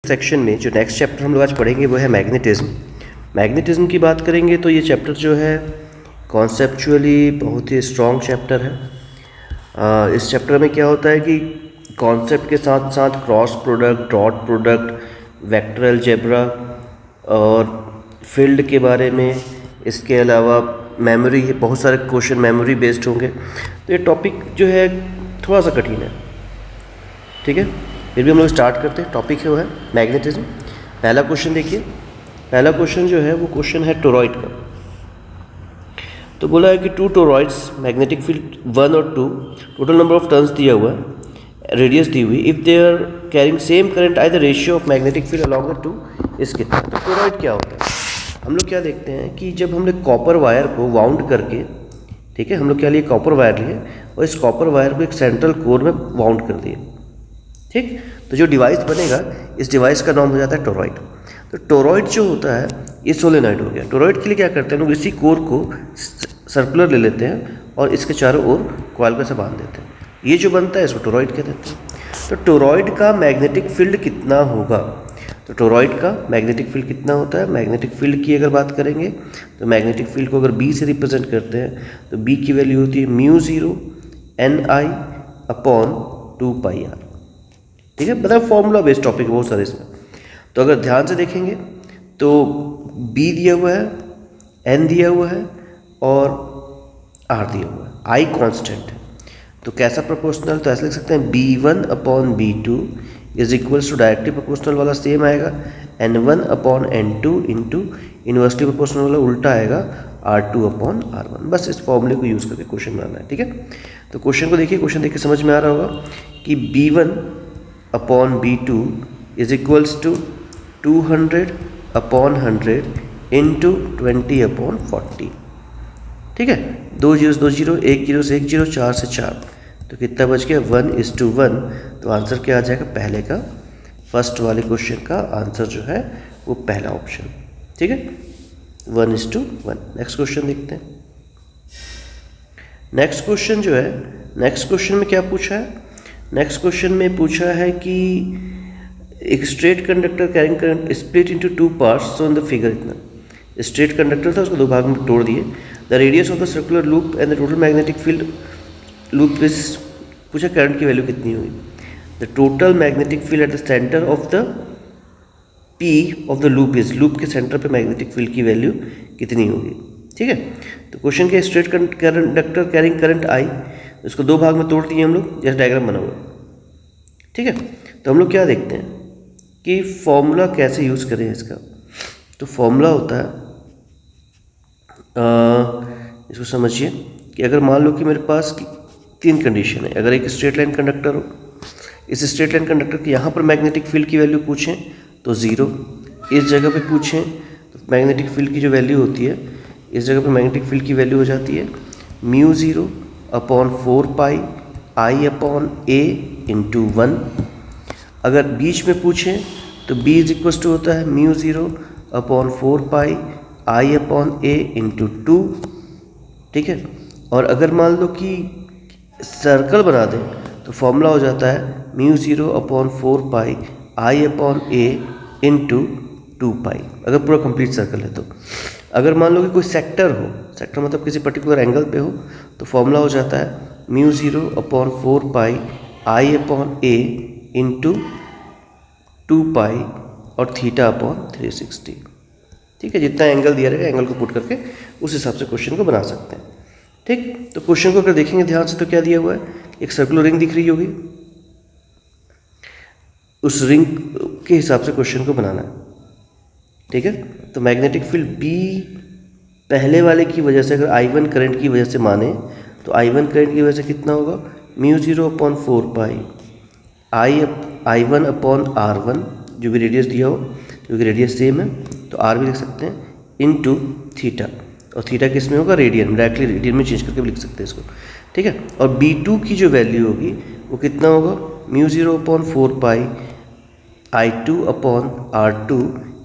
Section में जो next chapter हम लोग आज पढ़ेंगे वो है मैग्नेटिज्म। मैग्नेटिज्म की बात करेंगे तो ये चैप्टर जो है कॉन्सेप्चुअली बहुत ही स्ट्रॉन्ग चैप्टर है। इस चैप्टर में क्या होता है कि कॉन्सेप्ट के साथ साथ cross product, dot product, vector algebra और फील्ड के बारे में, इसके अलावा मेमोरी, बहुत सारे क्वेश्चन मेमोरी बेस्ड होंगे। तो ये टॉपिक जो है थोड़ा सा कठिन है, ठीक है। फिर भी हम लोग स्टार्ट करते हैं। टॉपिक है वो है मैग्नेटिज्म। पहला क्वेश्चन देखिए। पहला क्वेश्चन जो है वो क्वेश्चन है टोरॉइड का। तो बोला है कि टू टोरॉइड्स मैग्नेटिक फील्ड 1 और 2, टोटल नंबर ऑफ टर्न्स दिया हुआ है, रेडियस दी हुई, if they are carrying same current I the ratio of magnetic field along the two is कितना। तो टोरॉइड क्या होता है, हम लोग क्या देखते हैं कि जब हमने कॉपर वायर को वाउंड करके, ठीक है, हम लोग क्या लिए, कॉपर वायर लिए और इस कॉपर वायर को एक सेंट्रल कोर में वाउंड कर दिए, ठीक। तो जो डिवाइस बनेगा, इस डिवाइस का नाम हो जाता है टोरॉइड। तो टोरॉइड जो होता है ये सोलेनॉइड हो गया। टोरॉइड के लिए क्या करते हैं लोग, इसी कोर को सर्कुलर ले लेते हैं और इसके चारों ओर कॉइल को से बांध देते हैं। ये जो बनता है इसको टोरॉइड कहते हैं। तो टोरॉइड का मैग्नेटिक फील्ड कितना होगा, तो टोरॉइड का मैग्नेटिक फील्ड कितना होता है। मैग्नेटिक फील्ड की अगर बात करेंगे तो मैग्नेटिक फील्ड को अगर बी से रिप्रेजेंट करते हैं तो बी की वैल्यू होती है μ0 Ni/2πr, ठीक है। मतलब फॉर्मूला बेस्ड टॉपिक बहुत सारे इसमें। तो अगर ध्यान से देखेंगे तो बी दिया हुआ है, एन दिया हुआ है और आर दिया हुआ है, आई कांस्टेंट है। तो कैसा प्रोपोर्शनल, तो ऐसा लिख सकते हैं B1/B2 is equals to directly proportional वाला सेम आएगा N1/N2 इंटू इन्वर्सली प्रोपोर्शनल वाला उल्टा आएगा R2/R1। बस इस फॉर्मूले को यूज़ करके क्वेश्चन बनाना है, ठीक है। तो क्वेश्चन को देखिए, क्वेश्चन देख के समझ में आ रहा होगा कि B1/B2 is equals to 200/100 into 20/40, ठीक है। 2 0 2 0, 1 0 से 1 0, 4 से 4, तो कितना बच गया 1:1। तो आंसर क्या आ जाएगा, पहले का, फर्स्ट वाले क्वेश्चन का आंसर जो है वो पहला ऑप्शन, ठीक है, 1:1। नेक्स्ट क्वेश्चन देखते हैं। नेक्स्ट क्वेश्चन जो है, नेक्स्ट क्वेश्चन में क्या पूछा है, नेक्स्ट क्वेश्चन में पूछा है कि एक straight conductor carrying current split into 2 parts, so in the figure. इतना स्ट्रेट कंडक्टर था, उसको 2 भाग में तोड़ दिए। The radius of the circular loop and the total magnetic field loop is, पूछा करंट की वैल्यू कितनी हुई। The total magnetic field at the centre of the P of the loop is, loop के सेंटर पे magnetic field की value कितनी होगी, ठीक है। तो क्वेश्चन के स्ट्रेट कंडक्टर कैरिंग करंट आई, इसको 2 भाग में तोड़ दिए हम लोग, जैसे डायग्राम बना हुआ, ठीक है। तो हम लोग क्या देखते हैं कि फॉर्मूला कैसे यूज़ करें इसका। तो फॉर्मूला होता है, इसको समझिए कि अगर मान लो कि मेरे पास 3 कंडीशन है। अगर एक स्ट्रेट लाइन कंडक्टर हो, इस स्ट्रेट लाइन कंडक्टर के यहाँ पर मैग्नेटिक फील्ड की वैल्यू पूछें तो 0, इस जगह पे पूछें तो मैग्नेटिक फील्ड की जो वैल्यू होती है, इस जगह पे मैग्नेटिक फील्ड की वैल्यू हो जाती है μ0/4π I/A इंटू 1। अगर बीच में पूछें तो B इज इक्वल टू होता है μ0/4π I/A इंटू 2, ठीक है। और अगर मान लो कि सर्कल बना दें तो फॉर्मूला हो जाता है μ0/4π I/A इंटू 2π, अगर पूरा कंप्लीट सर्कल है तो। अगर मान लो कि कोई सेक्टर हो, सेक्टर मतलब किसी पर्टिकुलर एंगल पे हो, तो फॉर्मूला हो जाता है μ0/4π I/A इंटू 2π और θ/360, ठीक है। जितना एंगल दिया रहेगा, एंगल को पुट करके उस हिसाब से क्वेश्चन को बना सकते हैं, ठीक। तो क्वेश्चन को अगर देखेंगे ध्यान से तो क्या दिया हुआ है, एक सर्कुलर रिंग दिख रही होगी, उस रिंग के हिसाब से क्वेश्चन को बनाना है, ठीक है। तो मैग्नेटिक फील्ड बी पहले वाले की वजह से, अगर I1 करंट की वजह से माने तो I1 करंट की वजह से कितना होगा, μ0/4π I1/R1, जो भी रेडियस दिया हो, क्योंकि रेडियस सेम है तो R भी लिख सकते हैं, इंटू थीटा। और थीटा किस में होगा, रेडियन, डायरेक्टली रेडियन में चेंज करके भी लिख सकते हैं इसको, ठीक है। और B2 की जो वैल्यू होगी वो कितना होगा, μ0/4π I2/R2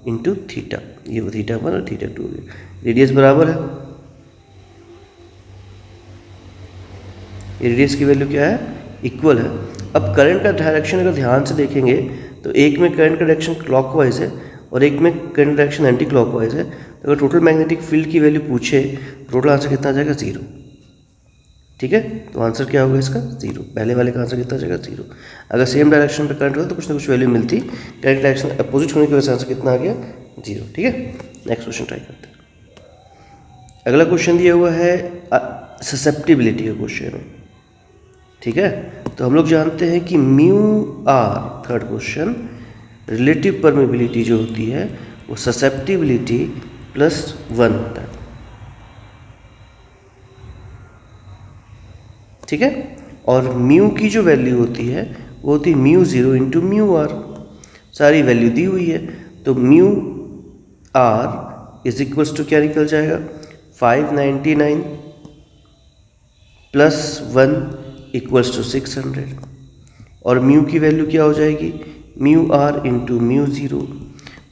इंटू थीटा। ये θ1 और θ2 हो गया। रेडियस बराबर है, रेडियस की वैल्यू क्या है, इक्वल है। अब करंट का डायरेक्शन अगर ध्यान से देखेंगे तो एक में करंट का डायरेक्शन क्लॉकवाइज है और एक में करंट डायरेक्शन एंटी क्लॉकवाइज है। तो अगर टोटल मैग्नेटिक फील्ड की वैल्यू पूछे, टोटल आंसर कितना आ जाएगा? 0। ठीक है, तो आंसर क्या होगा इसका? 0। पहले वाले का आंसर कितना आ जाएगा? 0। अगर सेम डायरेक्शन पे करंट होता तो कुछ ना कुछ वैल्यू मिलती, करंट डायरेक्शन अपोजिट होने की वजह से आंसर कितना आ गया? 0। ठीक है, नेक्स्ट क्वेश्चन ट्राई करते हैं। अगला क्वेश्चन दिया हुआ है ससेप्टिबिलिटी का क्वेश्चन है। ठीक है, तो हम लोग जानते हैं कि mu R, third question, relative permeability जो होती है वो ससेप्टिबिलिटी +1 होता है। ठीक है, और म्यू की जो वैल्यू होती है वो होती है μ0 इंटू म्यू आर। सारी वैल्यू दी हुई है, तो mu R is equals to क्या निकल जाएगा? 599 +1 इक्वल्स टू 600। और म्यू की वैल्यू क्या हो जाएगी? Mu R into μ0।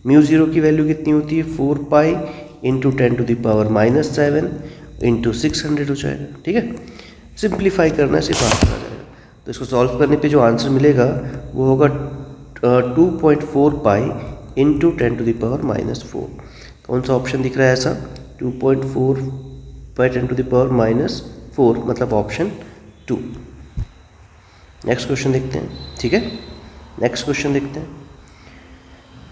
μ0 की वैल्यू कितनी होती है? 4 पाई इंटू 10⁻⁻7 इंटू 600 हो जाएगा। ठीक है, सिंप्लीफाई करना है, सिर्फ आंसर आ जाएगा। तो इसको सॉल्व करने पे जो आंसर मिलेगा वो होगा 2.4 पाई इंटू 10⁻⁻4। कौन सा ऑप्शन दिख रहा है ऐसा? 2.4 पाई 10⁻⁻4, मतलब ऑप्शन 2। नेक्स्ट क्वेश्चन देखते हैं। ठीक है, नेक्स्ट क्वेश्चन देखते हैं।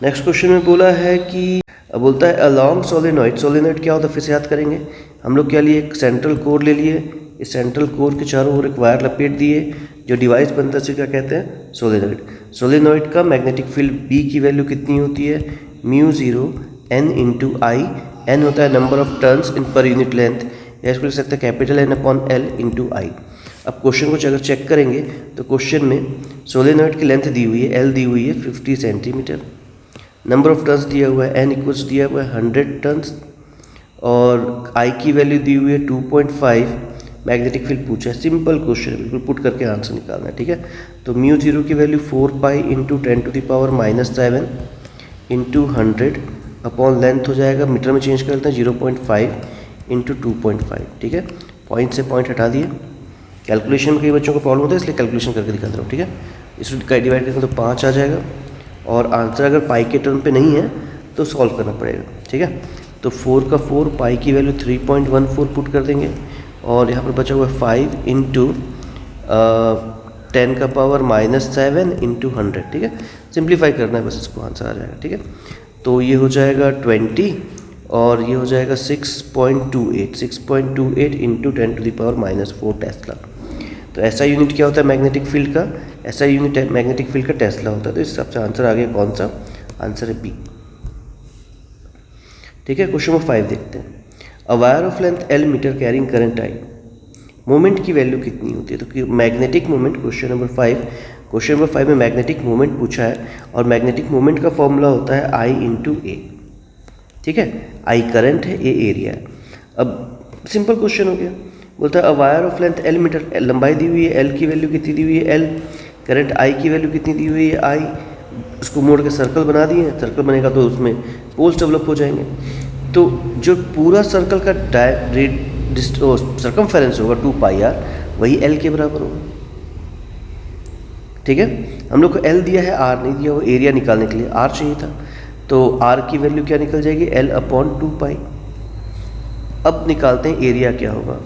नेक्स्ट क्वेश्चन में बोला है कि बोलता है अलॉन्ग सोलेनॉइड। सोलेनॉइड क्या होता है फिर से याद करेंगे। हम लोग क्या लिए? एक सेंट्रल कोर ले लिए, इस सेंट्रल कोर के चारों ओर एक वायर लपेट दिए, जो डिवाइस बनता है उसे क्या कहते हैं? सोलेनॉइड। सोलेनॉइड का मैग्नेटिक फील्ड B की वैल्यू कितनी होती है? μ0 n इंटू आई। n होता है नंबर ऑफ टर्न्स इन पर यूनिट लेंथ, या इसको लिख सकते हैं कैपिटल N/L इंटू आई। अब क्वेश्चन को अगर चेक करेंगे तो क्वेश्चन में सोलेनॉइड की लेंथ दी हुई है, L दी हुई है 50 सेंटीमीटर, नंबर ऑफ टर्न्स दिया हुआ है, n इक्वल्स दिया हुआ है 100 टर्न्स, और आई की वैल्यू दी हुई है 2.5, मैग्नेटिक फील्ड पूछा है। सिंपल क्वेश्चन है, बिल्कुल पुट करके आंसर निकालना है। ठीक है, तो μ0 की value 4 pi into 10⁻⁻7 into 100 upon length हो जाएगा, मीटर में चेंज करते हैं 0.5 इंटू 2.5। ठीक है, पॉइंट से पॉइंट हटा दिए। कैलकुलेशन में कई बच्चों को प्रॉब्लम होता है, इसलिए कैलकुलेशन करके दिखा दे रहा हूँ। ठीक है, इसको डिवाइड करेंगे तो 5 आ जाएगा, और आंसर अगर पाई के टर्म पे नहीं है तो सॉल्व करना पड़ेगा। ठीक है, तो 4 का 4, पाई की वैल्यू 3.14 पुट कर देंगे, और यहाँ पर बचा हुआ है 5 इंटू 10⁻⁻7 इंटू 100। ठीक है, सिंप्लीफाई करना है बस, इसको आंसर आ जाएगा। ठीक है, तो ये हो जाएगा 20, और ये हो जाएगा 6.28 इंटू 10⁻⁻4 टेस्ला। तो ऐसा यूनिट क्या होता है मैग्नेटिक फील्ड का? ऐसा यूनिट मैग्नेटिक फील्ड का टेस्ला होता है। तो इस हिसाब से आंसर आ गया कौन सा? आंसर है बी। ठीक है, क्वेश्चन नंबर 5 देखते हैं। A wire of length L metre carrying current I, moment की वैल्यू कितनी होती है? तो मैग्नेटिक मोमेंट, क्वेश्चन नंबर 5 में मैग्नेटिक मोमेंट पूछा है, और मैग्नेटिक मोमेंट का फॉर्मूला होता है I इंटू ए। ठीक है, I करंट है, A एरिया है। अब सिंपल क्वेश्चन हो गया, बोलता है a wire of length L metre, लंबाई दी हुई है, L की वैल्यू कितनी दी हुई है? L। करंट I की वैल्यू कितनी दी हुई है? I। उसको मोड़ के सर्कल बना दिए, सर्कल बनेगा तो उसमें पोल्स डेवलप हो जाएंगे। तो जो पूरा सर्कल का सर्कमफेरेंस होगा 2πr, वही L के बराबर होगा। ठीक है, हम लोग को L दिया है, R नहीं दिया, वो एरिया निकालने के लिए R चाहिए था, तो R की वैल्यू क्या निकल जाएगी? L/2π। अब निकालते हैं एरिया क्या होगा।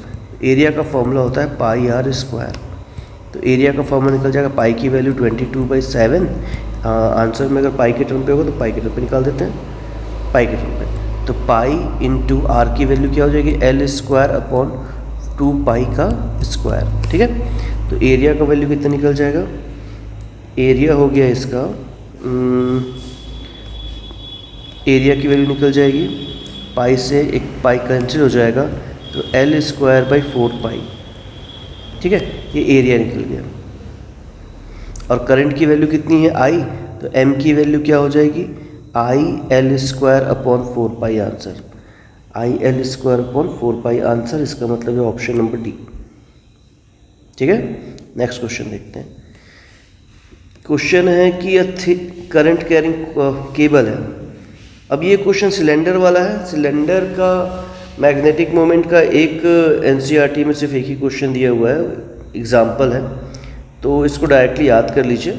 एरिया का फॉर्मूला होता है πr²। तो एरिया का फॉर्मूला निकल जाएगा, पाई की वैल्यू 22/7। आंसर में अगर पाई के टर्म पे होगा तो पाई के टर्म पे निकाल देते हैं, पाई के टर्म पे। तो पाई इंटू आर की वैल्यू क्या हो जाएगी? L²/2π का स्क्वायर। ठीक है, तो एरिया का वैल्यू कितना निकल जाएगा? एरिया हो गया इसका, एरिया की वैल्यू निकल जाएगी, पाई से एक पाई कैंसिल हो जाएगा, तो L²/4π। ठीक है, ये एरिया निकल गया। और करंट की वैल्यू कितनी है? I, तो M की वैल्यू क्या हो जाएगी? IL²/4π answer. IL²/4π आंसर, इसका मतलब है ऑप्शन नंबर डी। ठीक है, नेक्स्ट क्वेश्चन देखते हैं। क्वेश्चन है कि करंट कैरिंग केबल है। अब ये क्वेश्चन सिलेंडर वाला है। सिलेंडर का मैग्नेटिक मोमेंट का एक NCERT में सिर्फ एक ही क्वेश्चन दिया हुआ है, एग्जाम्पल है, तो इसको डायरेक्टली याद कर लीजिए।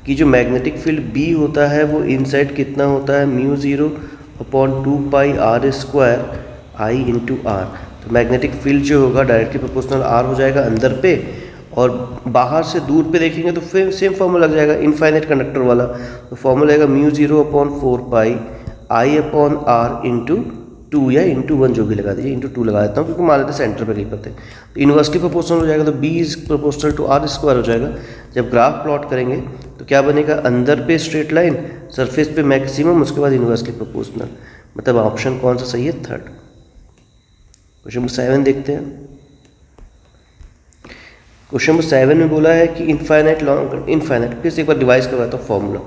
कि जो मैग्नेटिक फील्ड B होता है वो इनसाइड कितना होता है, mu 0 upon 2 pi R square I into R. तो मैग्नेटिक फील्ड जो होगा डायरेक्टली प्रोपोर्शनल आर हो जाएगा अंदर पे, और बाहर से दूर पे देखेंगे तो फिर सेम फॉर्मूला लग जाएगा इनफाइनाइट कंडक्टर वाला। तो फॉर्मूला आएगा mu 0 upon 4 pi I upon R into 2 या इंटू 1 जो भी लगा दीजिए, इंटू 2 लगा देता हूँ क्योंकि मान लेते सेंटर पे कहीं पर थे। तो इन्वर्सली प्रोपोर्शनल हो जाएगा, तो B is proportional to R square हो जाएगा। जब ग्राफ प्लॉट करेंगे तो क्या बनेगा, अंदर पे स्ट्रेट लाइन, सरफेस पे मैक्सिमम, उसके बाद इन्वर्सली प्रोपोर्शनल। मतलब ऑप्शन कौन सा सही है, थर्ड। क्वेश्चन नंबर 7 देखते हैं। क्वेश्चन नंबर 7 में बोला है कि इनफाइनाइट लॉन्ग, इनफाइनाइट, फिर से एक बार डिवाइस करवाता हूँ फॉर्मूला,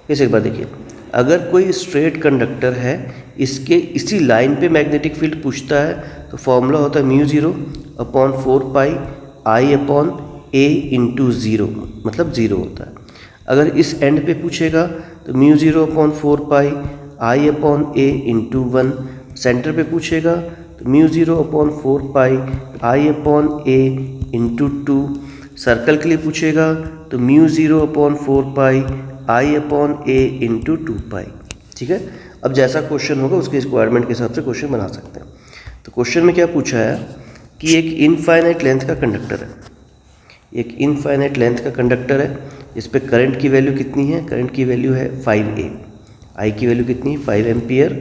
फिर से एक बार देखिए। अगर कोई स्ट्रेट कंडक्टर है, इसके इसी लाइन पे मैग्नेटिक फील्ड पूछता है, तो फॉर्मूला होता है mu 0 upon 4 pi I upon A into 0, मतलब 0 होता है। अगर इस एंड पे पूछेगा तो mu 0 upon 4 pi I upon A into 1। Centre पे पूछेगा तो mu 0 upon 4 pi I upon A into 2। Circle के लिए पूछेगा तो mu 0 upon 4 pi I upon A into 2 पाई। ठीक है, अब जैसा क्वेश्चन होगा उसके रिक्वायरमेंट के हिसाब से क्वेश्चन बना सकते हैं। तो क्वेश्चन में क्या पूछा है कि एक इनफाइनाइट लेंथ का कंडक्टर है, एक इनफाइनाइट लेंथ का कंडक्टर है, इस पर करंट की वैल्यू कितनी है, करंट की वैल्यू है 5A, आई की वैल्यू कितनी है 5 एम्पियर,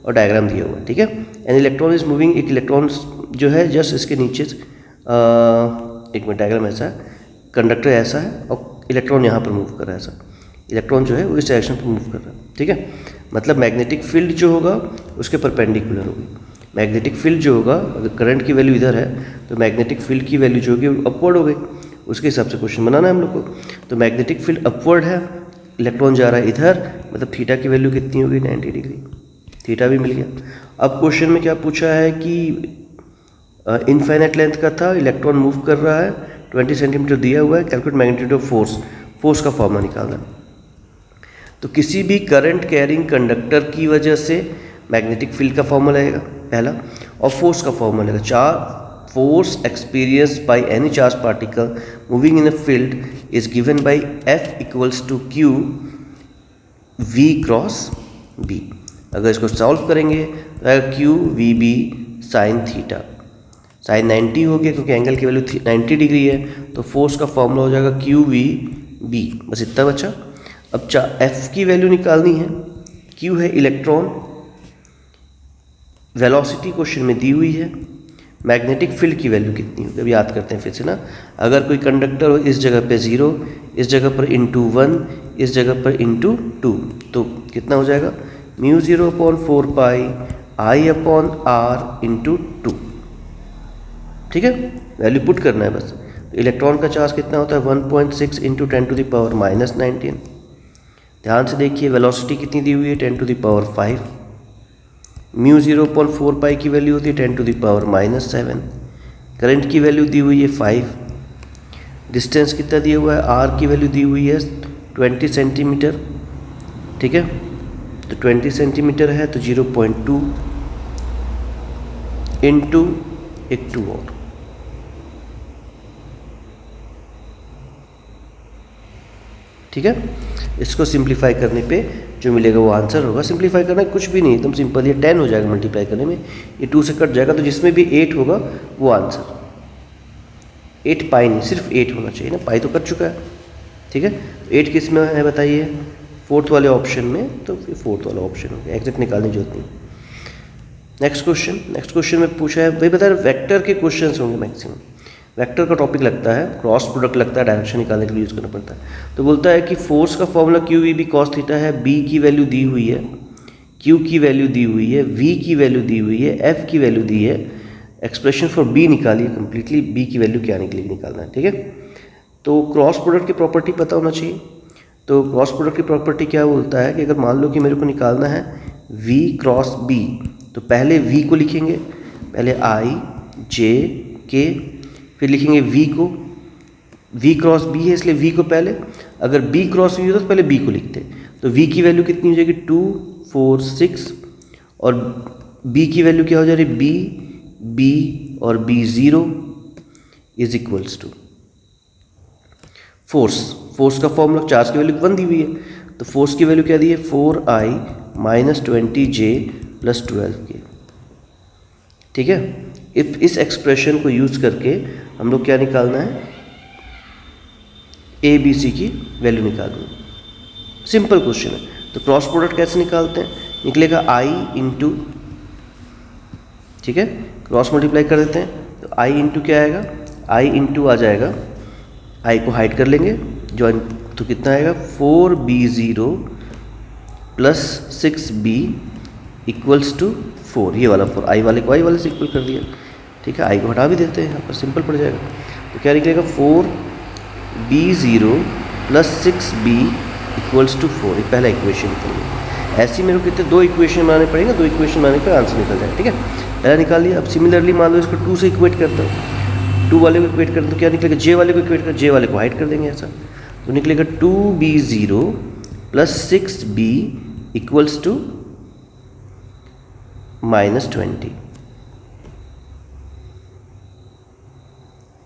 और डायग्राम दिया हुआ है। ठीक है, एन इलेक्ट्रॉन इज मूविंग, एक इलेक्ट्रॉन जो है जस्ट इसके नीचे, एक मिनट, डायग्राम ऐसा है, कंडक्टर ऐसा है और इलेक्ट्रॉन यहाँ पर मूव कर रहा है, ऐसा इलेक्ट्रॉन जो है वो इस डायरेक्शन पर मूव कर रहा है। ठीक है, मतलब मैग्नेटिक फील्ड जो होगा उसके परपेंडिकुलर होगी। मैग्नेटिक फील्ड जो होगा, अगर करंट की वैल्यू इधर है तो मैग्नेटिक फील्ड की वैल्यू जो होगी अपवर्ड हो गई, उसके हिसाब से क्वेश्चन बनाना है हम लोग को। तो मैग्नेटिक फील्ड अपवर्ड है, इलेक्ट्रॉन जा रहा है इधर, मतलब थीटा की वैल्यू कितनी होगी 90 डिग्री, थीटा भी मिल गया। अब क्वेश्चन में क्या पूछा है कि इनफाइनाइट लेंथ का था, इलेक्ट्रॉन मूव कर रहा है, 20 सेंटीमीटर दिया हुआ है, calculate magnitude of force, force का फॉर्मूला निकालना है। तो किसी भी करंट कैरिंग कंडक्टर की वजह से मैग्नेटिक फील्ड का फॉर्मूला आएगा पहला, और फोर्स का फॉर्मूला आएगा। चार force experience by any charge particle moving in a field is given by F equals to Q V cross B। अगर इसको सॉल्व करेंगे तो आएगा Q V B sine theta, sine 90 हो गया क्योंकि एंगल की वैल्यू 90 डिग्री है, तो फोर्स का फॉर्मूला हो जाएगा Q V B। बस इतना बचा। अब F की वैल्यू निकालनी है, Q है इलेक्ट्रॉन, वेलोसिटी क्वेश्चन में दी हुई है, मैग्नेटिक फील्ड की वैल्यू कितनी होगी, अब याद करते हैं फिर से ना। अगर कोई कंडक्टर हो, इस जगह पे 0, इस जगह पर इंटू 1, इस जगह पर इंटू 2, तो कितना हो जाएगा mu 0 upon 4 pi I upon R into 2। ठीक है, वैल्यू पुट करना है बस। तो इलेक्ट्रॉन का चार्ज कितना होता है 1.6 into 10 to the power minus 19। ध्यान से देखिए वेलोसिटी कितनी दी हुई है 10 to the power 5। Mu 0.4 pi की वैल्यू होती है 10 to the power minus 7। Current की वैल्यू दी हुई है 5। डिस्टेंस कितना दिया हुआ है, आर की वैल्यू दी हुई है 20 सेंटीमीटर। ठीक है, तो 20 सेंटीमीटर है तो 0.2 इंटू एक 2 और, ठीक है। इसको सिंप्लीफाई करने पे जो मिलेगा वो आंसर होगा। सिंप्लीफाई करना कुछ भी नहीं, एकदम सिंपल, ये 10 हो जाएगा मल्टीप्लाई करने में, ये 2 से कट जाएगा, तो जिसमें भी 8 होगा वो आंसर। 8 पाई नहीं, सिर्फ 8 होना चाहिए ना, पाई तो कट चुका है। ठीक है, 8 किस में है बताइए, फोर्थ वाले ऑप्शन में, तो फिर फोर्थ वाला ऑप्शन हो गया, एग्जैक्ट निकालने की जरूरत नहीं। नेक्स्ट क्वेश्चन में पूछा है, भाई बता रहे वेक्टर के क्वेश्चन होंगे मैक्सिमम, वेक्टर का टॉपिक लगता है, क्रॉस प्रोडक्ट लगता है, डायरेक्शन निकालने के लिए यूज़ करना पड़ता है। तो बोलता है कि फोर्स का formula Q V B cos theta है, बी की वैल्यू दी हुई है, क्यू की वैल्यू दी हुई है, वी की वैल्यू दी हुई है, एफ की वैल्यू दी है। एक्सप्रेशन फॉर बी निकालिए कंप्लीटली, बी की वैल्यू क्या निकलेगी निकालना है। ठीक है, तो क्रॉस प्रोडक्ट की प्रॉपर्टी पता होना चाहिए। तो क्रॉस प्रोडक्ट की प्रॉपर्टी क्या बोलता है कि अगर मान लो कि मेरे को निकालना है वी क्रॉस बी, तो पहले वी को लिखेंगे, पहले आई जे के, फिर लिखेंगे वी को, वी क्रॉस बी है इसलिए वी को पहले, अगर बी क्रॉस वी होता तो पहले बी को लिखते। तो वी की वैल्यू कितनी हो जाएगी 2 4 6, और बी की वैल्यू क्या हो जा रही है बी और B 0 is equals to force. Force का फॉर्मूला, चार्ज की वैल्यू 1 दी हुई है, तो फोर्स की वैल्यू क्या दी है 4I minus 20J plus 12K। ठीक है, इस एक्सप्रेशन को यूज़ करके हम लोग क्या निकालना है, ABC की वैल्यू निकालनी है। सिंपल क्वेश्चन है। तो क्रॉस प्रोडक्ट कैसे निकालते हैं, निकलेगा I इंटू, ठीक है, क्रॉस मल्टीप्लाई कर देते हैं, तो I इंटू क्या आएगा, I इंटू आ जाएगा, I को हाइड कर लेंगे, जो तो कितना आएगा 4B0 plus 6B equals to 4, ये वाला 4, I वाले को I वाले से इक्वल कर दिया। ठीक है, I को हटा भी देते हैं यहाँ पर, सिंपल पड़ जाएगा। तो क्या निकलेगा 4B0 plus 6B equals to 4, ये पहला इक्वेशन निकल गया। ऐसे ही मेरे को कितने 2 इक्वेशन बनाने पड़ेंगे, 2 इक्वेशन बनाने पर आंसर निकल जाएगा। ठीक है, पहला निकाल लिया। अब सिमिलरली मान लो इसको 2 से इक्वेट करता हूँ, 2 वाले को इक्वेट करते तो क्या निकलेगा, J वाले को इक्वेट कर, J वाले को हाइड कर देंगे ऐसा, तो निकलेगा 2B0 plus 6B equals to minus 20।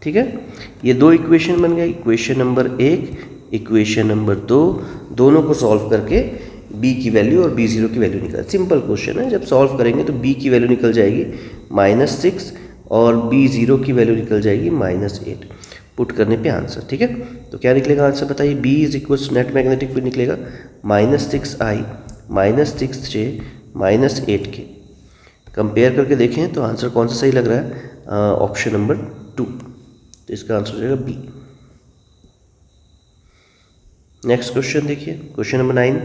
ठीक है, ये 2 इक्वेशन बन गए, इक्वेशन नंबर 1, इक्वेशन नंबर 2, दोनों को सॉल्व करके B की वैल्यू और B0 की वैल्यू निकल, सिंपल क्वेश्चन है। जब सॉल्व करेंगे तो B की वैल्यू निकल जाएगी -6 और B0 की वैल्यू निकल जाएगी -8, पुट करने पे आंसर। ठीक है, तो क्या निकलेगा आंसर बताइए, B is equal net magnetic field निकलेगा -6I -6J -8K। कंपेयर करके देखें तो आंसर कौन सा सही लग रहा है, ऑप्शन नंबर 2, तो इसका आंसर हो जाएगा B। नेक्स्ट क्वेश्चन देखिए, क्वेश्चन नंबर 9।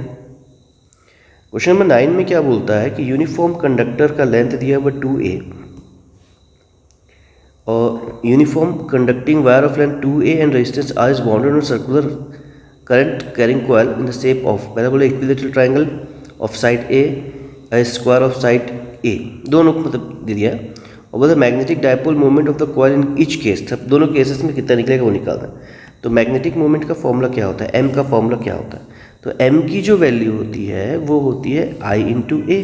क्वेश्चन नंबर 9 में क्या बोलता है कि यूनिफॉर्म कंडक्टर का लेंथ दिया हुआ 2A और uniform conducting wire of length 2A and resistance R is bounded on circular current carrying coil in the shape of, पहले बोले equilateral triangle of side A, square of side A, दोनों को मतलब दे दिया। और बोला magnetic dipole moment of the coil in each case, सब दोनों केसेस में कितना निकलेगा वो निकालना है। तो मैग्नेटिक मोमेंट का फॉर्मूला क्या होता है, M का फॉर्मूला क्या होता है, तो M की जो वैल्यू होती है वो होती है I इंटू A।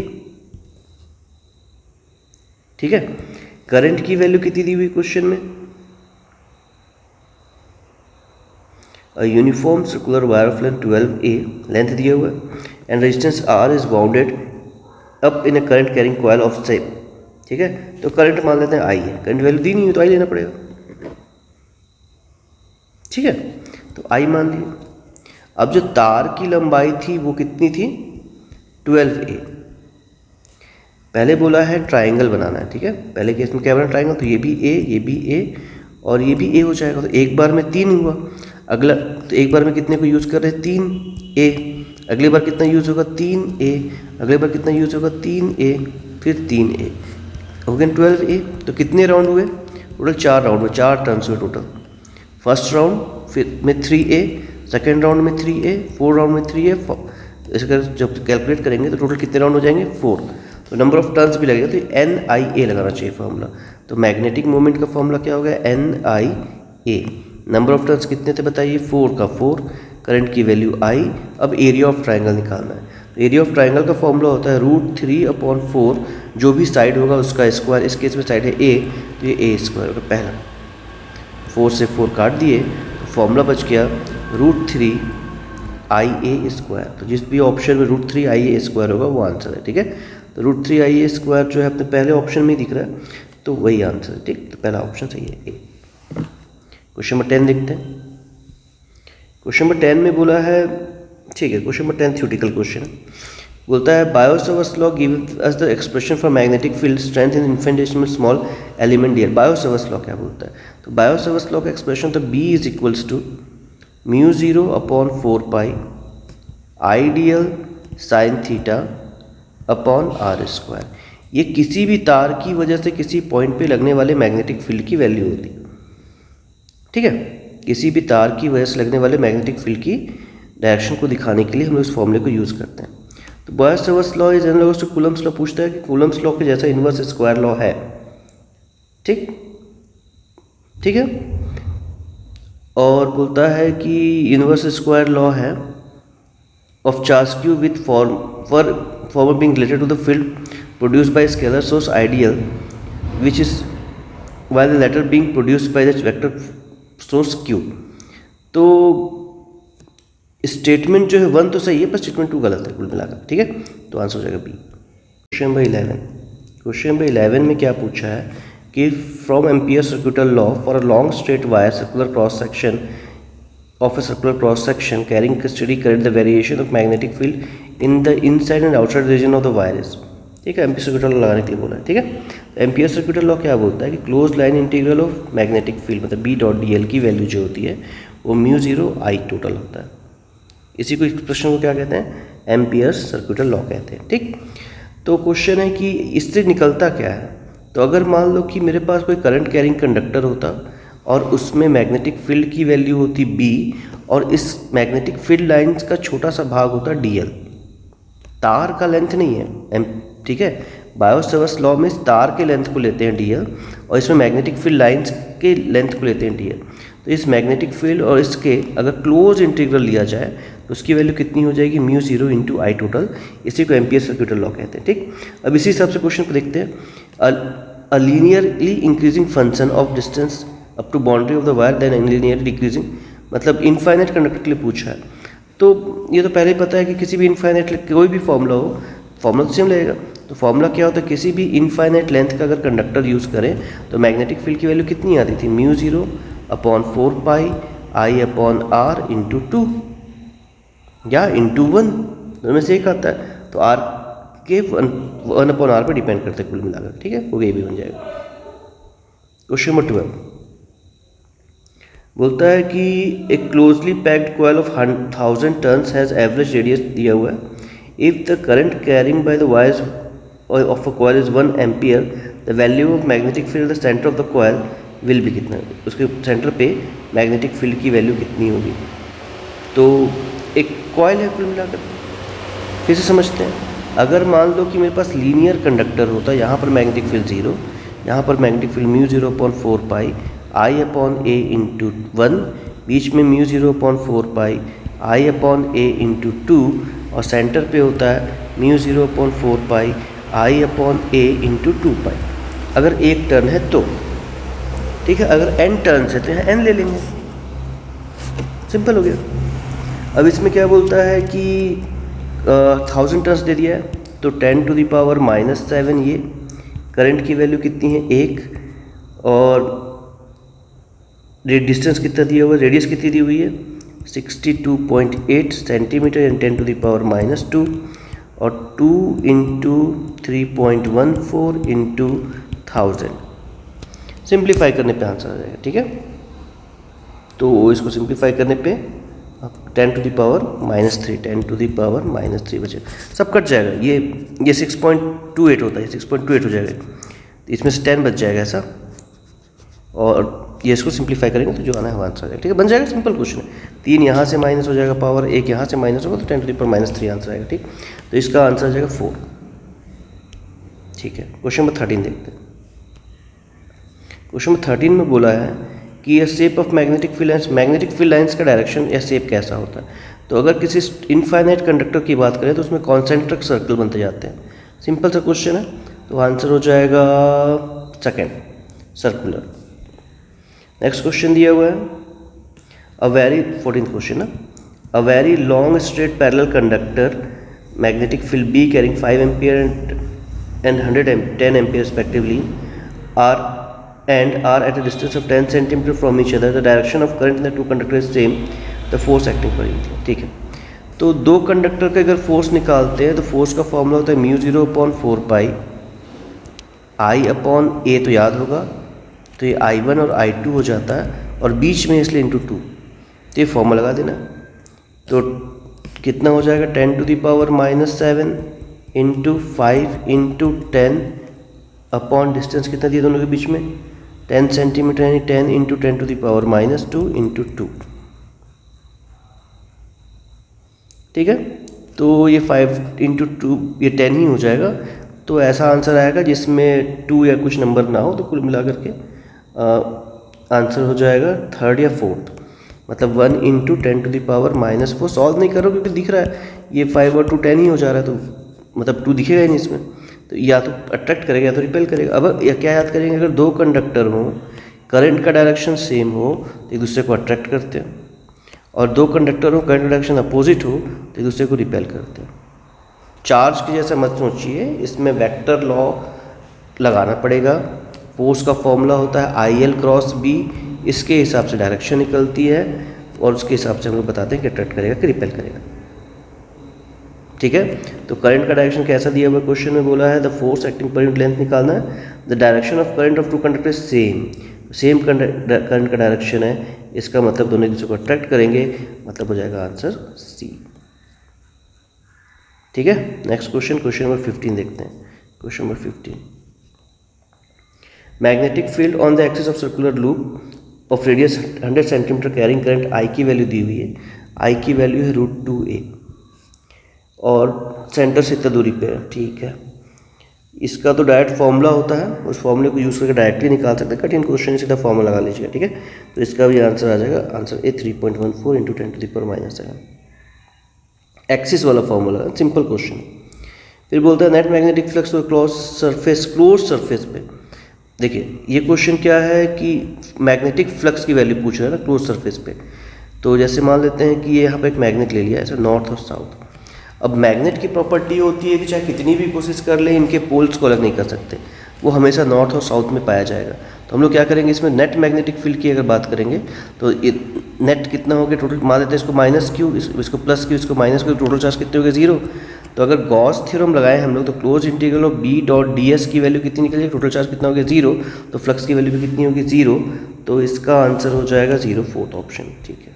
ठीक है, करंट की वैल्यू कितनी दी हुई क्वेश्चन में, uniform circular wire of length 12A length दिया हुआ है and resistance R is bounded up in A current carrying coil of shape. ठीक है, तो करंट मान लेते हैं I है, करंट वैल्यू दी नहीं है तो I लेना पड़ेगा। ठीक है, तो I मान लिया। अब जो तार की लंबाई थी वो कितनी थी 12A, पहले बोला है ट्रायंगल बनाना है। ठीक है, पहले केस में क्या बना ट्रायंगल, तो ये भी A, ये भी A और ये भी A हो जाएगा, तो एक बार में 3 हुआ। अगला तो एक बार में कितने को यूज़ कर रहे हैं 3A, अगली बार कितना यूज़ होगा 3A, अगली बार कितना यूज़ होगा 3A, फिर 3A, हो गया 12A। तो कितने राउंड हुए टोटल, 4 राउंड हुए, 4 टर्न्स हुए टोटल। फर्स्ट राउंड फिर में 3A, सेकेंड राउंड में 3A, 4 राउंड में 3A, इसका जब कैलकुलेट करेंगे तो टोटल कितने राउंड हो जाएंगे 4, तो नंबर ऑफ टर्न्स भी लगेगा, तो NIA लगाना चाहिए फॉर्मूला। तो मैग्नेटिक मोमेंट का फॉर्मूला क्या हो गया NIA। नंबर ऑफ टर्न्स कितने थे बताइए, 4 का 4, करंट की वैल्यू I। अब एरिया ऑफ ट्रायंगल निकालना है, तो एरिया ऑफ ट्रायंगल का फॉर्मूला होता है √3/4, जो भी साइड होगा उसका स्क्वायर, इस केस में साइड है A तो ये A स्क्वायर होगा पहला, 4 से 4 काट दिए तो फॉर्मूला बच गया √3IA स्क्वायर। तो जिस भी ऑप्शन में √3IA स्क्वायर होगा वो आंसर है। ठीक है, तो √3IA स्क्वायर जो है अपने पहले ऑप्शन में ही दिख रहा है, तो वही आंसर है। ठीक, तो पहला ऑप्शन सही है A। क्वेश्चन नंबर 10 देखते हैं। क्वेश्चन नंबर 10 में बोला है, ठीक है, क्वेश्चन नंबर 10 थ्योरेटिकल क्वेश्चन है, बोलता है Biot Savart's law gives us the expression for magnetic field strength in infinitesimal small element dear. Biot Savart's law क्या बोलता है, तो बायो-सावर्ट्स लॉ का एक्सप्रेशन तो B is equals to μ0/4 pi i dl sine theta upon R square. ये किसी भी तार की वजह से किसी पॉइंट पे लगने वाले मैग्नेटिक फील्ड की वैल्यू होती है। ठीक है, किसी भी तार की वजह से लगने वाले मैग्नेटिक फील्ड की डायरेक्शन को दिखाने के लिए हम लोग इस फॉर्मूले को यूज़ करते हैं। तो Biot Savart's law is analogous to Coulomb's law, पूछता है कि कूलम्ब्स लॉ के जैसा इन्वर्स स्क्वायर लॉ है। ठीक, ठीक है, और बोलता है कि इन्वर्स स्क्वायर लॉ है of charge Q with form being related to the field produced by scalar source ideal which is while the latter being produced by the vector source q। तो स्टेटमेंट जो है 1 तो सही है पर statement 2 गलत है कुल मिलाकर, ठीक है। तो आंसर हो जाएगा B. Question number 11, question number 11 में क्या पूछा है कि from Ampere circuital law for a long straight wire circular cross section of a circular cross section carrying steady current, the variation of magnetic field in the inside and outside region of the wire is, ठीक है। Ampere circuital law लगाने के लिए बोला है, ठीक है। Ampere circuital law क्या बोलता है कि close line integral of magnetic field मतलब बी डॉट डी एल की वैल्यू जो होती है वो म्यू जीरो आई टोटल होता है। इसी को एक्सप्रेशन को क्या कहते हैं, एम्पियर सर्क्यूटल लॉ कहते हैं, ठीक। तो क्वेश्चन है कि इससे निकलता क्या है। तो अगर मान लो कि मेरे पास कोई करंट कैरिंग कंडक्टर होता और उसमें मैग्नेटिक फील्ड की वैल्यू होती बी और इस मैग्नेटिक फील्ड लाइंस का छोटा सा भाग होता डीएल, तार का लेंथ नहीं है, ठीक है। बायो-सेवर्ट्स लॉ में तार के लेंथ को लेते हैं डीएल और इसमें मैग्नेटिक फील्ड लाइंस के लेंथ को लेते हैं डीएल। तो इस मैग्नेटिक फील्ड और इसके अगर क्लोज इंटीग्रल लिया जाए तो उसकी वैल्यू कितनी हो जाएगी, म्यू जीरो इंटू आई टोटल। इसी को एम्पियर सर्क्यूटल लॉ कहते हैं, ठीक। अब इसी हिसाब से क्वेश्चन को देखते हैं। A linearly increasing function of distance up to boundary of the wire then linearly decreasing, मतलब इनफाइनाइट कंडक्टर के लिए पूछा है। तो ये तो पहले ही पता है कि किसी भी इनफाइनाइट कोई भी फॉर्मूला हो, फॉर्मूला तो सेम लगेगा। तो फॉर्मूला क्या होता है, किसी भी इनफाइनाइट लेंथ का अगर कंडक्टर यूज़ करें तो मैग्नेटिक फील्ड की वैल्यू कितनी आती थी, mu zero upon 4 pi I upon R into 2 या इंटू 1, दोनों में से एक आता है। तो आर के 1 अपॉन आर पर डिपेंड करते हैं कुल मिलाकर, ठीक है। वो ये भी बन जाएगा। क्वेश्चन नंबर 12 बोलता है कि एक closely packed coil of 1000 turns has average radius दिया हुआ है। If the current carrying by the wires of a coil is 1 ampere, the value of magnetic field the centre of the coil will भी कितना, उसके centre पे magnetic field की value कितनी होगी। तो एक कॉइल है कुल मिलाकर, फिर से समझते हैं। अगर मान लो कि मेरे पास लीनियर कंडक्टर होता, यहाँ पर मैग्नेटिक फील्ड 0, यहाँ पर magnetic field mu zero upon 4 pi I upon A into 1, बीच में mu zero upon 4 pi I upon A into 2 और सेंटर पे होता है mu zero upon 4 pi I upon A into 2 पाई। अगर एक टर्न है तो ठीक है, अगर n टर्न्स है तो यहाँ n ले लेंगे, सिंपल हो गया। अब इसमें क्या बोलता है कि 1000 टर्न्स दे दिया है तो 10 टू द पावर -7 ये करंट की वैल्यू कितनी है 1 और डिस्टेंस कितना दिया हुआ है, रेडियस कितनी दी हुई है 62.8 centimetre and 10 to the power -2 और 2 इंटू 3.14 इंटू 1000। सिंप्लीफाई करने पे आंसर आ जाएगा, ठीक है। तो इसको सिंप्लीफाई करने पे 10 to the power -3 10 to the power -3 बचे, सब कट जाएगा। ये 6.28 होता है, 6.28 हो जाएगा, तो इसमें से 10 बच जाएगा ऐसा। और ये इसको सिंप्लीफाई करेंगे तो जो आना है वो आंसर आ जाएगा, ठीक है। बन जाएगा, सिंपल क्वेश्चन है। 3 यहाँ से माइनस हो जाएगा पावर, 1 यहाँ से माइनस होगा तो 10 टू द पावर -3 आंसर आएगा, ठीक। तो इसका आंसर आ जाएगा 4, ठीक है। क्वेश्चन नंबर 13 देखते हैं। क्वेश्चन नंबर 13 में बोला है कि यह shape of magnetic field lines का डायरेक्शन या शेप कैसा होता है। तो अगर किसी इनफाइनाइट कंडक्टर की बात करें तो उसमें कॉन्सेंट्रिक सर्कल बनते जाते हैं, सिंपल सा क्वेश्चन है। तो आंसर हो जाएगा सेकेंड, सर्कुलर। नेक्स्ट क्वेश्चन दिया हुआ है 14th क्वेश्चन है। A very long straight parallel conductor magnetic field B carrying 5 ampere and 110 ampere respectively are at a distance of 10 centimeter from each other. The direction of current in the two conductors is same. The force acting per each, ठीक है। तो दो conductor का अगर force निकालते हैं तो force का फॉर्मूला होता है mu zero upon 4 pi I upon ए, तो याद होगा, तो ये I1 और I2 हो जाता है और बीच में इसलिए इंटू 2, तो ये फॉर्मूला लगा देना। तो कितना हो जाएगा 10 to the power -7 into 5 into 10 upon distance कितना दिया दोनों के बीच में 10 सेंटीमीटर, यानी 10 into 10 to the power -2 into 2, ठीक है। तो ये 5 इंटू 2 ये 10 ही हो जाएगा। तो ऐसा आंसर आएगा जिसमें 2 या कुछ नंबर ना हो, तो कुल मिला करके आंसर हो जाएगा 3rd या 4th, मतलब 1 into 10 to the power -4। Solve नहीं करो क्योंकि दिख रहा है ये 5 और 2 10 ही हो जा रहा है, तो मतलब 2 दिखेगा ही नहीं इसमें, तो या तो अट्रैक्ट करेगा या तो रिपेल करेगा। अब या क्या याद करेंगे, अगर दो कंडक्टर हो, करंट का डायरेक्शन सेम हो तो एक दूसरे को अट्रैक्ट करते हैं, और दो कंडक्टर हो, करंट डायरेक्शन अपोजिट हो तो एक दूसरे को रिपेल करते हैं। चार्ज की जैसा मत सोचिए, इसमें वेक्टर लॉ लगाना पड़ेगा। फोर्स का फॉर्मूला होता है आई एल क्रॉस बी, इसके हिसाब से डायरेक्शन निकलती है और उसके हिसाब से हम लोग बताते हैं कि अट्रैक्ट करेगा कि रिपेल करेगा। ठीक है, तो करंट का डायरेक्शन कैसा दिया हुआ क्वेश्चन में बोला है the force acting per unit length निकालना है। The direction of current of two conductor same, same current का डायरेक्शन है, इसका मतलब दोनों एक दूसरे को अट्रैक्ट करेंगे, मतलब हो जाएगा आंसर सी। ठीक है, नेक्स्ट क्वेश्चन, क्वेश्चन नंबर 15 देखते हैं। Question number 15, magnetic field on the axis of circular loop of radius 100 centimetre carrying current आई की वैल्यू दी हुई है। आई की वैल्यू है √2a और सेंटर से इतना दूरी पे है। ठीक है, इसका तो डायरेक्ट फॉर्मूला होता है, उस फॉर्मूले को यूज़ करके डायरेक्टली निकाल सकते हैं। कठिन क्वेश्चन सीधा फॉर्मूला लगा लीजिएगा। ठीक है, तो इसका भी आंसर आ जाएगा, आंसर ए 3.14 × 10⁻⁷ एक्सिस वाला फॉर्मूला, सिंपल क्वेश्चन। फिर बोलता है net magnetic flux close surface पे। देखिए ये क्वेश्चन क्या है कि मैग्नेटिक फ्लक्स की वैल्यू पूछ रहा है ना क्लोज सरफेस पे। तो जैसे मान लेते हैं कि ये यहाँ पे एक मैग्नेट ले लिया ऐसे नॉर्थ और साउथ। अब मैग्नेट की प्रॉपर्टी होती है कि चाहे कितनी भी कोशिश कर ले इनके पोल्स को अलग नहीं कर सकते, वो हमेशा नॉर्थ और साउथ में पाया जाएगा। तो हम लोग क्या करेंगे, इसमें नेट मैग्नेटिक फील्ड की अगर बात करेंगे तो नेट कितना हो गया टोटल, मान लेते हैं इसको माइनस क्यू, इसको प्लस क्यू, इसको माइनस क्यू, टोटल चार्ज कितने हो गए 0। तो अगर गॉस थ्योरम लगाए हम लोग तो क्लोज इंटीग्रल ऑफ B.ds की वैल्यू कितनी निकलेगी, टोटल चार्ज कितना हो गया 0, तो फ्लक्स की वैल्यू भी कितनी होगी 0, तो इसका आंसर हो जाएगा 0, फोर्थ ऑप्शन। ठीक है,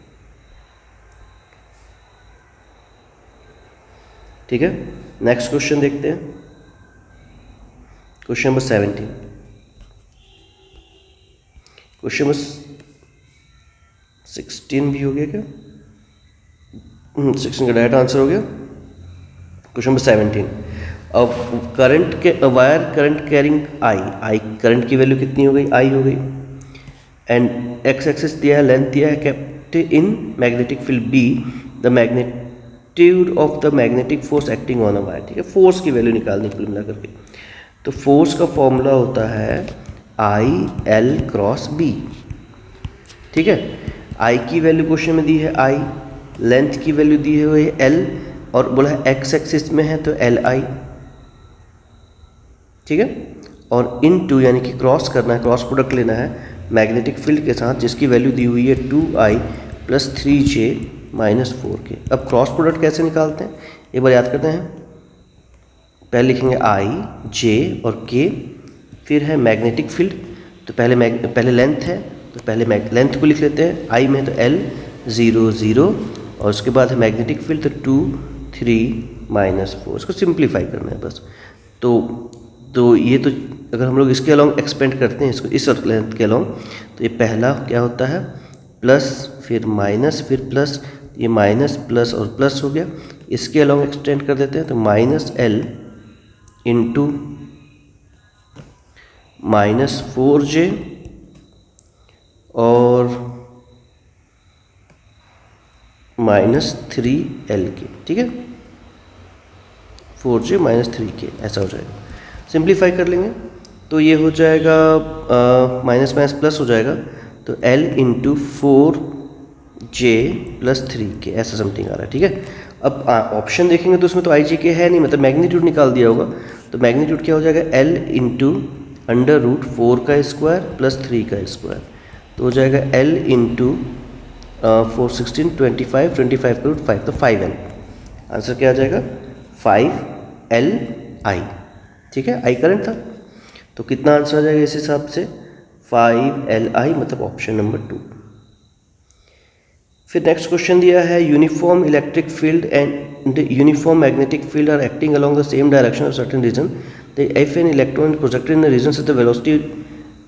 ठीक है, नेक्स्ट क्वेश्चन देखते हैं। क्वेश्चन नंबर 17, क्वेश्चन नंबर 16 भी हो गया क्या? 16 का डायरेक्ट आंसर हो गया। क्वेश्चन नंबर 17, अब करंट के wire current carrying I current की वैल्यू कितनी हो गई, आई हो गई, एंड एक्स एक्सिस दिया है, लेंथ दिया है, kept in magnetic field B, the magnitude of the magnetic force acting on a wire. ठीक है, फोर्स की वैल्यू निकालनी कुल मिला करके। तो फोर्स का फॉर्मूला होता है I/L क्रॉस बी। ठीक है, आई की वैल्यू क्वेश्चन में दी है आई, लेंथ की वैल्यू दी है L, और बोला है एक्स एक्सिस में है तो Li। ठीक है, और इनटू यानी कि क्रॉस करना है, क्रॉस प्रोडक्ट लेना है मैग्नेटिक फील्ड के साथ जिसकी वैल्यू दी हुई है 2I + 3J - 4K। अब क्रॉस प्रोडक्ट कैसे निकालते हैं एक बार याद करते हैं। पहले लिखेंगे I, J और K, फिर है मैग्नेटिक फील्ड, तो पहले लेंथ है तो पहले लेंथ को लिख लेते हैं, I में तो L 0 0, और उसके बाद है मैग्नेटिक फील्ड तो 2 3 - 4। इसको सिंप्लीफाई करना है बस। तो ये तो अगर हम लोग इसके अलॉन्ग एक्सपेंड करते हैं इसको इस लेंथ के अलॉन्ग, तो ये पहला क्या होता है प्लस, फिर माइनस, फिर प्लस, ये माइनस प्लस और प्लस हो गया। इसके अलॉन्ग एक्सटेंड कर देते हैं तो -L इंटू -4J और -3L ठीक है, 4J - 3K ऐसा हो जाएगा। सिंप्लीफाई कर लेंगे तो ये हो जाएगा माइनस माइनस प्लस हो जाएगा, तो L इंटू 4J + 3K ऐसा समथिंग आ रहा है। ठीक है, अब ऑप्शन देखेंगे तो उसमें तो IJK है नहीं, मतलब मैग्नीट्यूड निकाल दिया होगा। तो मैग्नीट्यूड क्या हो जाएगा L इंटू √4 का स्क्वायर + 3 का स्क्वायर, तो हो जाएगा L इंटू 4 16 25 25 का √5 तो 5L। आंसर क्या आ जाएगा 5LI। ठीक है, आई करंट था तो कितना आंसर आ जाएगा इस हिसाब से 5LI, मतलब ऑप्शन नंबर 2। फिर नेक्स्ट क्वेश्चन दिया है uniform electric field and uniform magnetic field are acting along the same direction of certain region, if an electron projected in the region से the velocity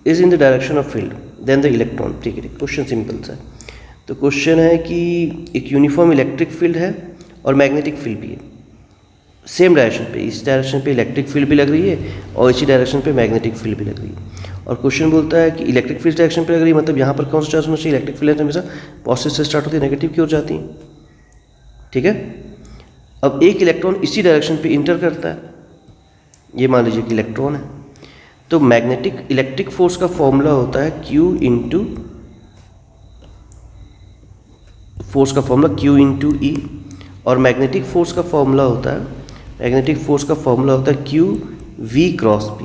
is in the direction of field then the electron. ठीक है, question simple सा है। तो question है कि एक uniform electric field है और मैग्नेटिक फील्ड भी है सेम डायरेक्शन पे, इस डायरेक्शन पे इलेक्ट्रिक फील्ड भी लग रही है और इसी डायरेक्शन पे मैग्नेटिक फील्ड भी लग रही है। और क्वेश्चन बोलता है कि इलेक्ट्रिक फील्ड डायरेक्शन पे लग रही है, मतलब यहाँ पर कौन सा चार्ज होना चाहिए, इलेक्ट्रिक फील्ड हमेशा पॉजिटिव से स्टार्ट होती है नेगेटिव की ओर जाती है। ठीक है, अब एक इलेक्ट्रॉन इसी डायरेक्शन पे इंटर करता है, ये मान लीजिए कि इलेक्ट्रॉन है, तो मैग्नेटिक इलेक्ट्रिक फोर्स का फॉर्मूला होता है Q इंटू फोर्स का फॉर्मूला Q इंटू ई, और मैग्नेटिक फोर्स का फॉर्मूला होता है Q V क्रॉस P।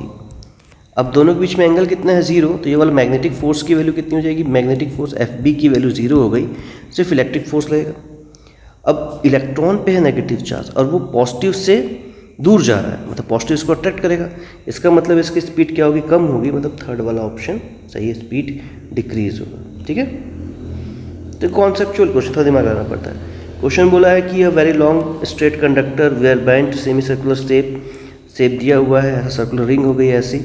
अब दोनों के बीच में एंगल कितना है, 0, तो ये वाला मैग्नेटिक फोर्स की वैल्यू कितनी हो जाएगी, मैग्नेटिक फोर्स FB की वैल्यू 0 हो गई, सिर्फ इलेक्ट्रिक फोर्स लगेगा। अब इलेक्ट्रॉन पे है नेगेटिव चार्ज और वो पॉजिटिव से दूर जा रहा है, मतलब पॉजिटिव इसको अट्रैक्ट करेगा, इसका मतलब इसकी स्पीड क्या होगी, कम होगी, मतलब थर्ड वाला ऑप्शन सही है, स्पीड डिक्रीज होगा। ठीक है, तो कॉन्सेप्चुअल क्वेश्चन थोड़ा दिमाग लगाना पड़ता है। क्वेश्चन बोला है कि a very long straight conductor where bent semicircular shape दिया हुआ है, ऐसा सर्कुलर रिंग हो गई ऐसी,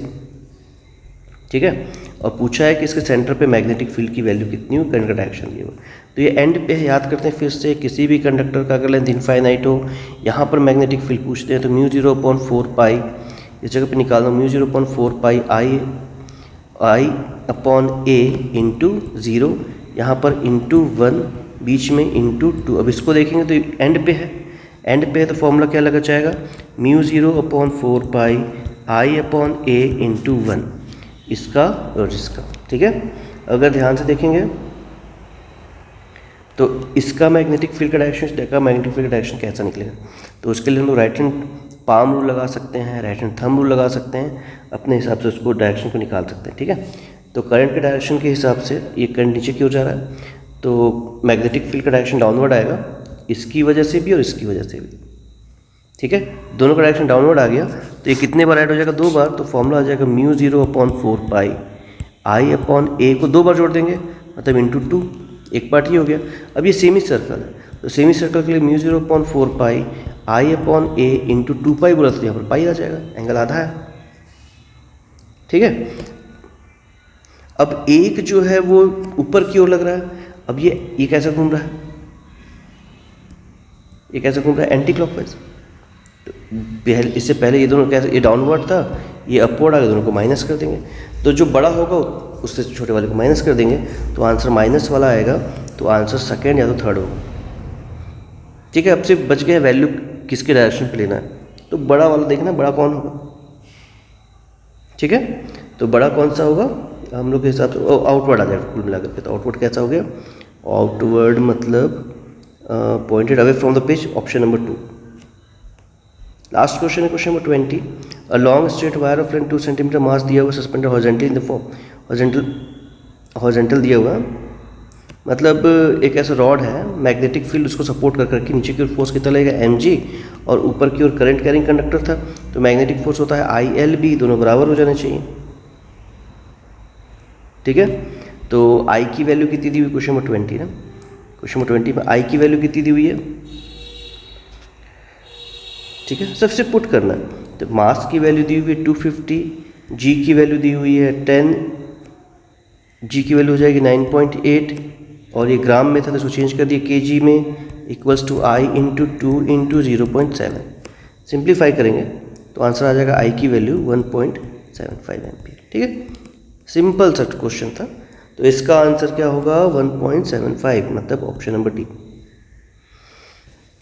ठीक है, और पूछा है कि इसके सेंटर पे मैग्नेटिक फील्ड की वैल्यू कितनी हो, करंट का डायरेक्शन दिया हुआ। तो ये एंड पे है, याद करते हैं फिर से, किसी भी कंडक्टर का अगर लेंथ इनफाइनाइट हो, यहाँ पर मैग्नेटिक फील्ड पूछते हैं तो μ0/4π इस जगह पे निकालना, μ0/4π I अपॉन A इंटू 0, यहाँ पर इंटू 1, बीच में इंटू 2। अब इसको देखेंगे तो एंड पे है तो फॉर्मूला क्या लगा जाएगा, μ0/4π I अपॉन A इंटू 1, इसका और इसका। ठीक है, अगर ध्यान से देखेंगे तो इसका मैग्नेटिक फील्ड का डायरेक्शन, इसका मैग्नेटिक फील्ड का डायरेक्शन कैसा निकलेगा, तो उसके लिए हम लोग राइट हैंड पाम रूल लगा सकते हैं, राइट हैंड थंब रूल लगा सकते हैं, अपने हिसाब से उसको डायरेक्शन को निकाल सकते हैं। ठीक है, तो करंट के डायरेक्शन के हिसाब से ये करंट नीचे की ओर जा रहा है, तो मैग्नेटिक फील्ड का डायरेक्शन डाउनवर्ड आएगा, इसकी वजह से भी और इसकी वजह से भी। ठीक है, दोनों का डायरेक्शन डाउनवर्ड आ गया, तो ये कितने बार ऐड हो जाएगा, 2 बार, तो फॉर्मूला आ जाएगा μ0/4π I अपॉन A को 2 बार जोड़ देंगे, मतलब इंटू 2, एक पार्ट ये हो गया। अब ये सेमी सर्कल है, तो सेमी सर्कल के लिए μ0/4π I अपॉन A इंटू 2π बोला तो यहाँ पर पाई आ जाएगा, एंगल आधा है। ठीक है, अब एक जो है वो ऊपर की ओर लग रहा है, अब ये कैसे घूम रहा है, ये कैसे घूम रहा है, एंटी क्लॉकवाइज। इससे पहले ये दोनों कैसे, ये डाउनवर्ड था, ये अपवर्ड आ गया, दोनों को माइनस कर देंगे, तो जो बड़ा होगा उससे छोटे वाले को माइनस कर देंगे, तो आंसर माइनस वाला आएगा, तो आंसर सेकंड या तो थर्ड होगा। ठीक है, अब से बच गया वैल्यू किसके डायरेक्शन पे लेना है, तो बड़ा वाला देखना, बड़ा कौन होगा। ठीक है, तो बड़ा कौन सा होगा हम लोग के हिसाब से, आउटवर्ड आ जाएगा कुल मिला करके, तो आउटवर्ड कैसा हो गया, आउटवर्ड मतलब pointed away from the page, option number 2। Last question है question number 20। A long straight wire of length 2 centimetre mass दिया हुआ, suspended horizontally in the form, horizontal दिया हुआ, मतलब एक ऐसा रॉड है, मैग्नेटिक फील्ड उसको सपोर्ट कर करके नीचे की ओर फोर्स कितना लगेगा mg, और ऊपर की ओर करंट कैरिंग कंडक्टर था, तो मैग्नेटिक फोर्स होता है ILB, दोनों बराबर हो जाने चाहिए। ठीक है, तो I की वैल्यू कितनी दी हुई, क्वेश्चन नंबर 20 ना, क्वेश्चन नंबर 20 में I की वैल्यू कितनी दी हुई है। ठीक है, सबसे पुट करना है, तो मास की वैल्यू दी हुई है 250, G की वैल्यू दी हुई है 10, G की वैल्यू हो जाएगी 9.8, और ये ग्राम में था तो इसको चेंज कर दिया kg में, equals to I into 2 into 0.7। Simplify करेंगे तो आंसर आ जाएगा I की वैल्यू 1.75 एम्पीयर। ठीक है, सिंपल सा क्वेश्चन था, तो इसका आंसर क्या होगा 1.75, मतलब ऑप्शन नंबर डी।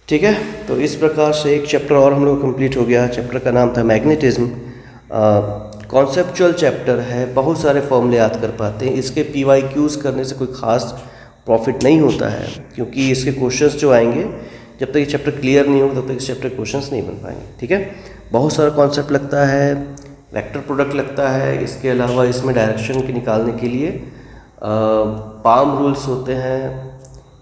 ठीक है, तो इस प्रकार से एक चैप्टर और हम लोग कंप्लीट हो गया। चैप्टर का नाम था मैग्नेटिज्म, कॉन्सेप्चुअल चैप्टर है, बहुत सारे फॉर्मूले याद कर पाते हैं। इसके PYQs करने से कोई ख़ास प्रॉफिट नहीं होता है, क्योंकि इसके क्वेश्चंस जो आएंगे, जब तक ये चैप्टर क्लियर नहीं होगा तब तक इस चैप्टर के क्वेश्चंस नहीं बन पाएंगे। ठीक है, बहुत सारा कॉन्सेप्ट लगता है, वेक्टर प्रोडक्ट लगता है, इसके अलावा इसमें डायरेक्शन के निकालने के लिए पाम रूल्स होते हैं,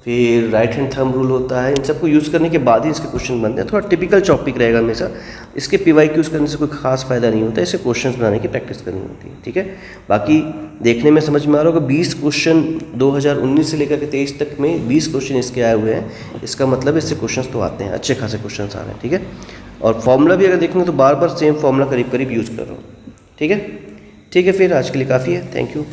फिर राइट हैंड थंब रूल होता है। इन सबको यूज़ करने के बाद ही इसके क्वेश्चन बनते हैं। थोड़ा टिपिकल टॉपिक रहेगा हमेशा, इसके PYQs करने से कोई खास फ़ायदा नहीं होता है, इसे क्वेश्चंस बनाने की प्रैक्टिस करनी होती है। ठीक है, बाकी देखने में समझ में आ रहा होगा 20 क्वेश्चन 2019 से लेकर के 23 तक में 20 क्वेश्चन इसके आए हुए हैं, इसका मतलब इससे क्वेश्चन तो आते हैं, अच्छे खासे क्वेश्चन आ रहे हैं। ठीक है, और फॉर्मूला भी अगर देखेंगे तो बार बार सेम फॉर्मूला करीब करीब यूज़ कर रहा हूँ। ठीक है, फिर आज के लिए काफ़ी है, थैंक यू।